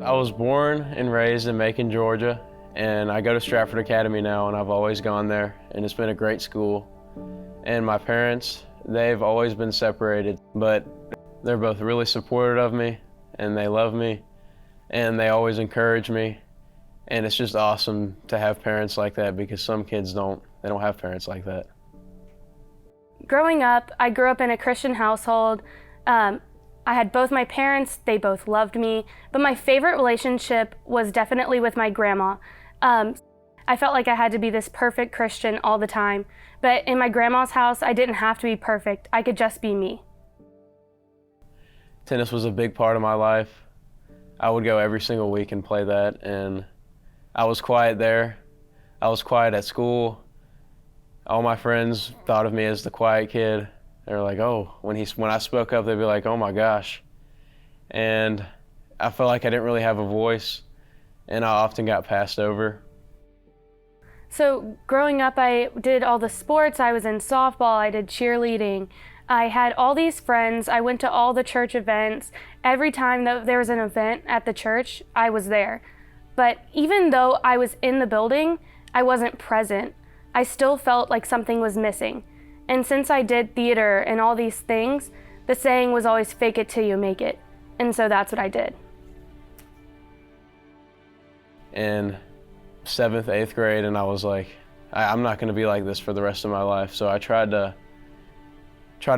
I was born and raised in Macon, Georgia, and I go to Stratford Academy now, and I've always gone there, and it's been a great school. And my parents, they've always been separated, but they're both really supportive of me, and they love me, and they always encourage me. And it's just awesome to have parents like that, because some kids don't have parents like that. Growing up, I grew up in a Christian household. I had both my parents, they both loved me, but my favorite relationship was definitely with my grandma. I felt like I had to be this perfect Christian all the time, but in my grandma's house, I didn't have to be perfect. I could just be me. Tennis was a big part of my life. I would go every single week and play that, and I was quiet there. I was quiet at school. All my friends thought of me as the quiet kid. They were like, oh, when I spoke up, they'd be like, oh my gosh. And I felt like I didn't really have a voice, and I often got passed over. So growing up, I did all the sports. I was in softball, I did cheerleading. I had all these friends. I went to all the church events. Every time that there was an event at the church, I was there. But even though I was in the building, I wasn't present. I still felt like something was missing. And since I did theater and all these things, the saying was always fake it till you make it. And so that's what I did. In 7th, 8th grade, and I was like, I'm not gonna be like this for the rest of my life. So I tried to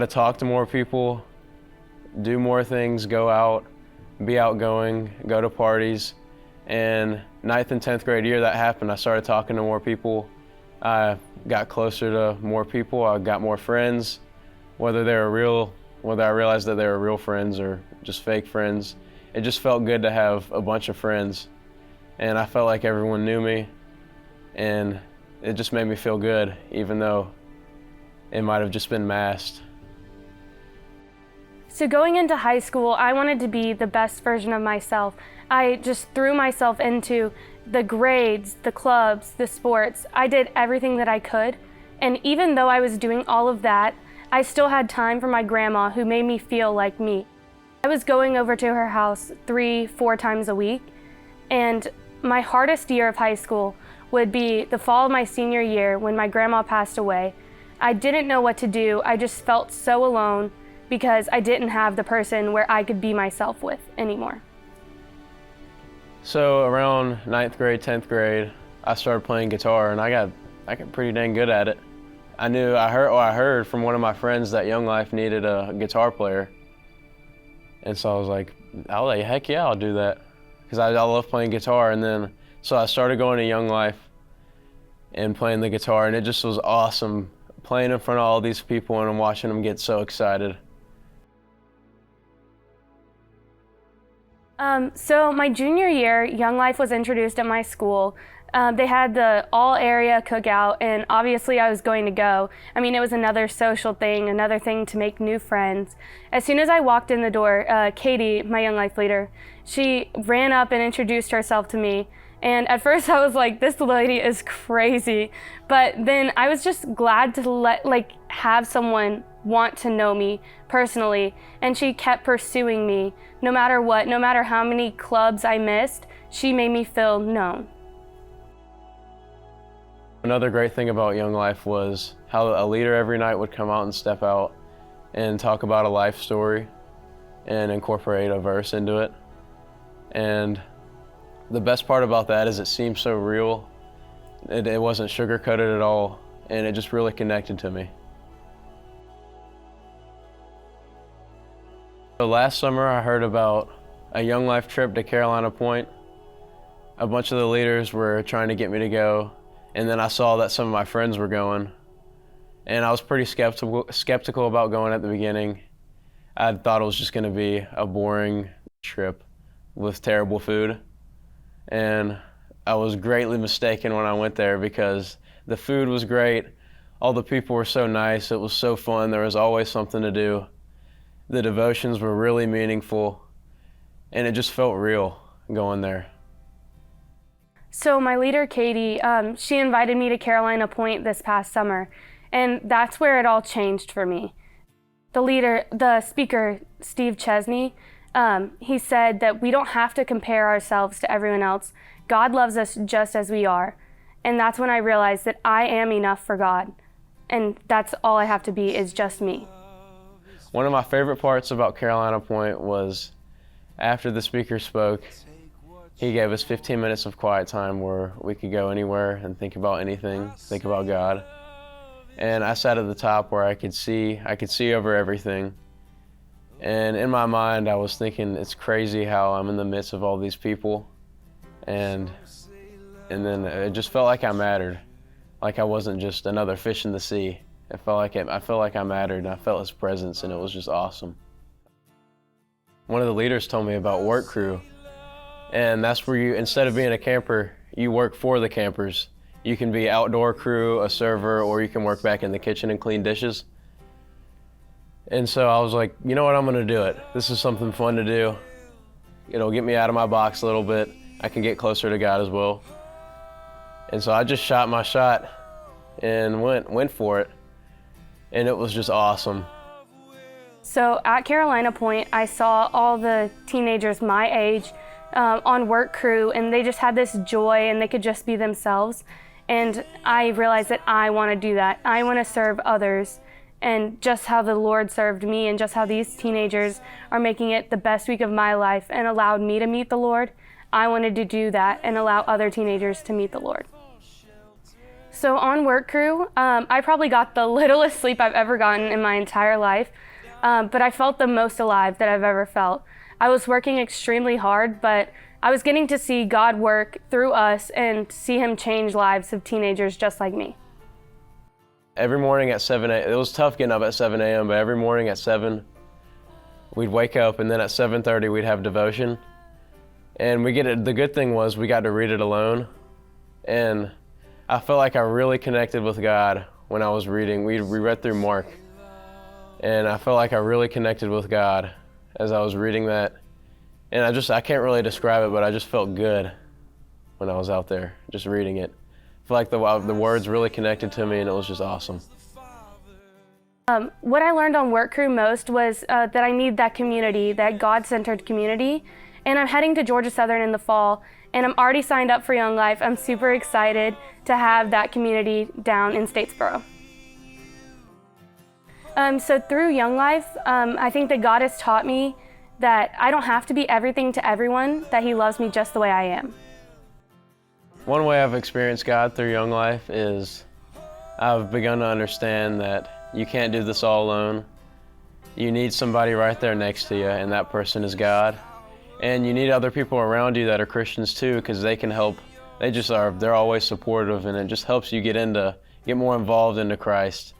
talk to more people, do more things, go out, be outgoing, go to parties. And 9th and 10th grade year that happened, I started talking to more people. I got closer to more people. I got more friends, whether I realized that they were real friends or just fake friends. It just felt good to have a bunch of friends. And I felt like everyone knew me, and it just made me feel good, even though it might have just been masked. So going into high school, I wanted to be the best version of myself. I just threw myself into the grades, the clubs, the sports. I did everything that I could. And even though I was doing all of that, I still had time for my grandma, who made me feel like me. I was going over to her house 3-4 times a week. And my hardest year of high school would be the fall of my senior year when my grandma passed away. I didn't know what to do. I just felt so alone because I didn't have the person where I could be myself with anymore. So around 9th grade, 10th grade, I started playing guitar, and I got pretty dang good at it. I heard from one of my friends that Young Life needed a guitar player. And so I was like, heck yeah, I'll do that. Because I love playing guitar. And then, so I started going to Young Life and playing the guitar, and it just was awesome playing in front of all these people and watching them get so excited. So my junior year, Young Life was introduced at my school. They had the all-area cookout, and obviously I was going to go. I mean, it was another social thing, another thing to make new friends. As soon as I walked in the door, Katie, my Young Life leader, she ran up and introduced herself to me. And at first I was like, this lady is crazy. But then I was just glad to have someone want to know me personally. And she kept pursuing me no matter what, no matter how many clubs I missed, she made me feel known. Another great thing about Young Life was how a leader every night would come out and step out and talk about a life story and incorporate a verse into it. And the best part about that is it seemed so real. It wasn't sugar-coated at all, and it just really connected to me. So last summer I heard about a Young Life trip to Carolina Point. A bunch of the leaders were trying to get me to go, and then I saw that some of my friends were going, and I was pretty skeptical about going at the beginning. I thought it was just going to be a boring trip with terrible food. And I was greatly mistaken when I went there, because the food was great, all the people were so nice, it was so fun, there was always something to do. The devotions were really meaningful, and it just felt real going there. So my leader, Katie, she invited me to Carolina Point this past summer, and that's where it all changed for me. The speaker, Steve Chesney, he said that we don't have to compare ourselves to everyone else. God loves us just as we are. And that's when I realized that I am enough for God. And that's all I have to be, is just me. One of my favorite parts about Carolina Point was after the speaker spoke, he gave us 15 minutes of quiet time where we could go anywhere and think about anything, think about God. And I sat at the top where I could see over everything. And in my mind, I was thinking, it's crazy how I'm in the midst of all these people. And then it just felt like I mattered. Like I wasn't just another fish in the sea. I felt like I mattered, and I felt his presence, and it was just awesome. One of the leaders told me about work crew. And that's where you, instead of being a camper, you work for the campers. You can be outdoor crew, a server, or you can work back in the kitchen and clean dishes. And so I was like, you know what, I'm gonna do it. This is something fun to do. It'll get me out of my box a little bit. I can get closer to God as well. And so I just shot my shot and went for it. And it was just awesome. So at Carolina Point, I saw all the teenagers my age on work crew, and they just had this joy and they could just be themselves. And I realized that I want to do that. I want to serve others, and just how the Lord served me and just how these teenagers are making it the best week of my life and allowed me to meet the Lord. I wanted to do that and allow other teenagers to meet the Lord. So on work crew, I probably got the littlest sleep I've ever gotten in my entire life, but I felt the most alive that I've ever felt. I was working extremely hard, but I was getting to see God work through us and see him change lives of teenagers just like me. Every morning at 7 a.m., it was tough getting up at 7 a.m., but every morning at 7, we'd wake up, and then at 7:30 we'd have devotion. And the good thing was we got to read it alone. And I felt like I really connected with God when I was reading. We read through Mark. And I felt like I really connected with God as I was reading that. And I can't really describe it, but I just felt good when I was out there just reading it. I feel like the words really connected to me, and it was just awesome. What I learned on work crew most was that I need that community, that God-centered community. And I'm heading to Georgia Southern in the fall, and I'm already signed up for Young Life. I'm super excited to have that community down in Statesboro. So through Young Life, I think that God has taught me that I don't have to be everything to everyone, that he loves me just the way I am. One way I've experienced God through Young Life is I've begun to understand that you can't do this all alone. You need somebody right there next to you, and that person is God. And you need other people around you that are Christians too, because they can help. They're always supportive, and it just helps you get more involved into Christ.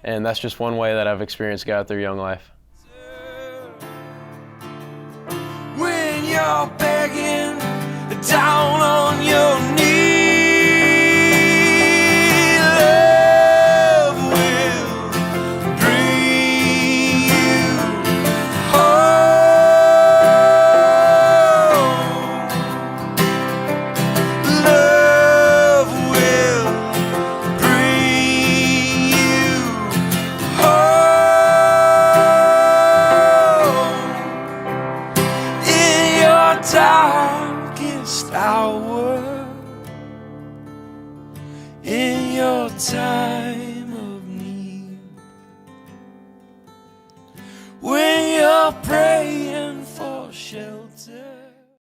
And that's just one way that I've experienced God through Young Life. When you're begging down on your knees, love will bring you home. Love will bring you home. In your darkest hour, in your time of need, when you're praying